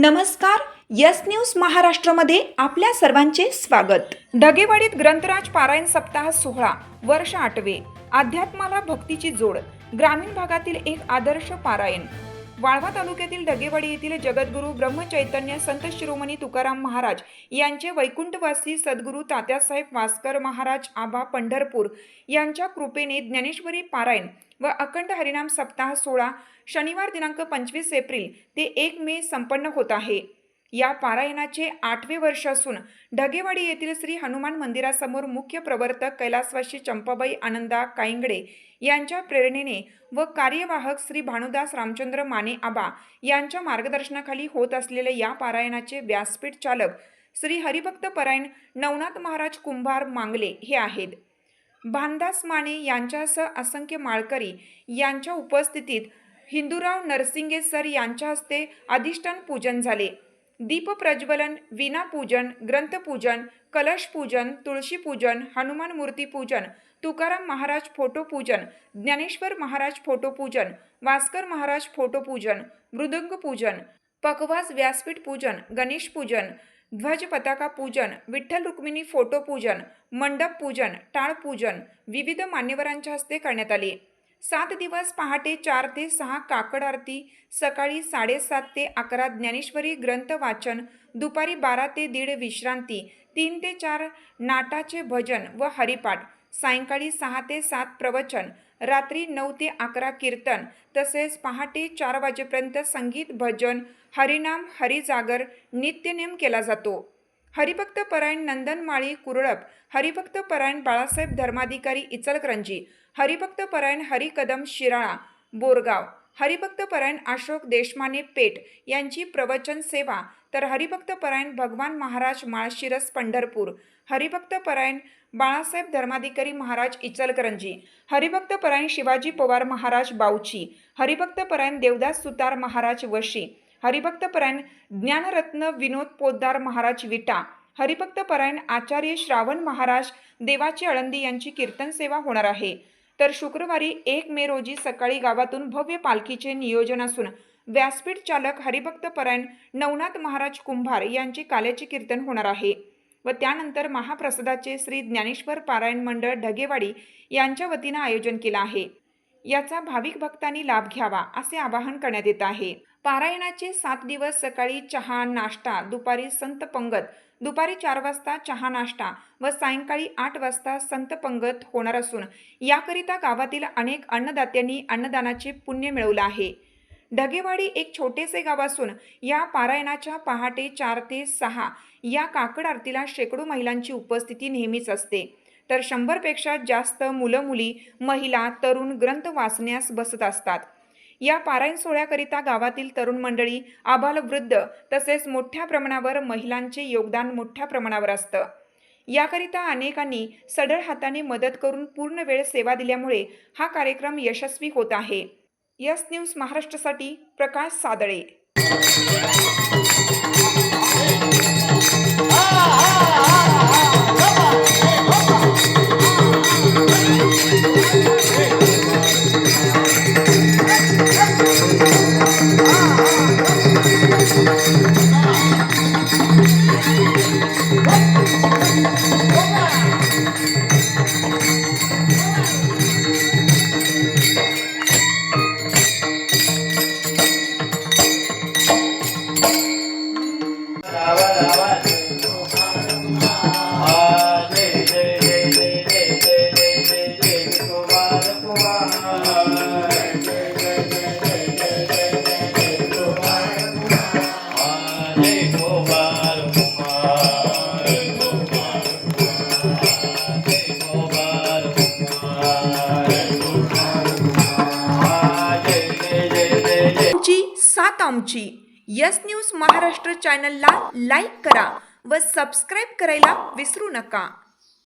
नमस्कार. Yes news महाराष्ट्रामध्ये आपल्या सर्वांचे स्वागत. ढगेवाडीत ग्रंथराज पारायण सप्ताह सोहळा वर्ष 8वे. अध्यात्माला भक्तीची जोड. ग्रामीण भागातील एक आदर्श पारायण. वाळवा तालुक्यातील ढगेवाडी येथील जगद्गुरू ब्रह्मचैतन्य संत शिरोमणी तुकाराम महाराज यांचे वैकुंठवासी सद्गुरू तात्यासाहेब वास्कर महाराज आबा पंढरपूर यांच्या कृपेने ज्ञानेश्वरी पारायण व अखंड हरिनाम सप्ताह सोहळा शनिवार दिनांक 25 एप्रिल ते 1 मे संपन्न होत आहे. या पारायणाचे 8वे वर्ष असून ढगेवाडी येथील श्री हनुमान मंदिरासमोर मुख्य प्रवर्तक कैलासवासी चंपाबाई आनंदा काईंगडे यांच्या प्रेरणेने व कार्यवाहक श्री भानुदास रामचंद्र माने आबा यांच्या मार्गदर्शनाखाली होत असलेले या पारायणाचे व्यासपीठ चालक श्री हरिभक्त परायण नवनाथ महाराज कुंभार मांगले हे आहेत. भानदास माने यांच्यासह असंख्य माळकरी यांच्या उपस्थितीत हिंदूराव नरसिंगे सर यांच्या हस्ते अधिष्ठान पूजन झाले. दीप प्रज्वलन, वीणा पूजन, ग्रंथपूजन, कलश पूजन, तुळशी पूजन, हनुमान मूर्ती पूजन, तुकाराम महाराज फोटो पूजन, ज्ञानेश्वर महाराज फोटो पूजन, वास्कर महाराज फोटो पूजन, मृदंग पूजन, पकवाज व्यासपीठ पूजन, गणेश पूजन, ध्वज पताका पूजन, विठ्ठल रुक्मिणी फोटो पूजन, मंडप पूजन, टाळ पूजन विविध मान्यवरांच्या हस्ते करण्यात आले. 7 दिवस पहाटे 4 ते 6 काकड आरती, सकाळी 7:30 ते 11 ज्ञानेश्वरी ग्रंथ वाचन, दुपारी 12 ते 1:30 विश्रांती, 3 ते 4 नाटाचे भजन व हरिपाठ, सायंकाळी 6 ते 7 प्रवचन, रात्री 9 ते 11 कीर्तन तसेच पहाटे 4 वाजेपर्यंत संगीत, भजन, हरिनाम, हरिजागर नित्यनेम केला जातो. हरिभक्त परायण नंदनमाळी कुरळप, हरिभक्त परायण बाळासाहेब धर्माधिकारी इचलकरंजी, हरिभक्त परायण हरी कदम शिराळा बोरगाव, हरिभक्त परायण अशोक देशमाने पेठ यांची प्रवचन सेवा, तर हरिभक्त परायण भगवान महाराज माळशिरस पंढरपूर, हरिभक्त परायण बाळासाहेब धर्माधिकारी महाराज इचलकरंजी, हरिभक्त परायण शिवाजी पवार महाराज बाऊची, हरिभक्त परायण देवदास सुतार महाराज वशी, हरिभक्त परायण ज्ञानरत्न विनोद पोद्दार महाराज विटा, हरिभक्त परायण आचार्य श्रावण महाराज देवाची आळंदी यांची कीर्तन सेवा होणार आहे. तर शुक्रवारी 1 मे रोजी सकाळी गावातून भव्य पालखीचे नियोजन असून व्यासपीठ चालक हरिभक्त परायण नवनाथ महाराज कुंभार यांचे काल्याचे कीर्तन होणार आहे व त्यानंतर महाप्रसादाचे श्री ज्ञानेश्वर पारायण मंडळ ढगेवाडी यांच्या वतीने आयोजन केले आहे. याचा भाविक भक्तांनी लाभ घ्यावा असे आवाहन करण्यात येत आहे. पारायणाचे 7 दिवस सकाळी चहा नाश्ता, दुपारी संत पंगत, दुपारी 4 वाजता चहा नाश्ता व सायंकाळी 8 वाजता संत पंगत होणार असून याकरिता गावातील अनेक अन्नदात्यांनी अन्नदानाचे पुण्य मिळवले आहे. ढगेवाडी एक छोटेसे गाव असून या पारायणाच्या पहाटे 4 ते 6 या काकड आरतीला शेकडो महिलांची उपस्थिती नेहमीच असते. तर 100 पेक्षा जास्त मुलं मुली, महिला, तरुण ग्रंथ वाचण्यास बसत असतात. या पारायण सोहळ्याकरिता गावातील तरुण मंडळी, आबालवृद्ध तसेच मोठ्या प्रमाणावर महिलांचे योगदान मोठ्या प्रमाणावर असतं. याकरिता अनेकांनी सढळ हाताने मदत करून पूर्ण वेळ सेवा दिल्यामुळे हा कार्यक्रम यशस्वी होत आहे. यस न्यूज महाराष्ट्रासाठी प्रकाश सादळे. आमची यस न्यूज महाराष्ट्र चॅनलला लाईक करा व सबस्क्राईब करायला विसरू नका.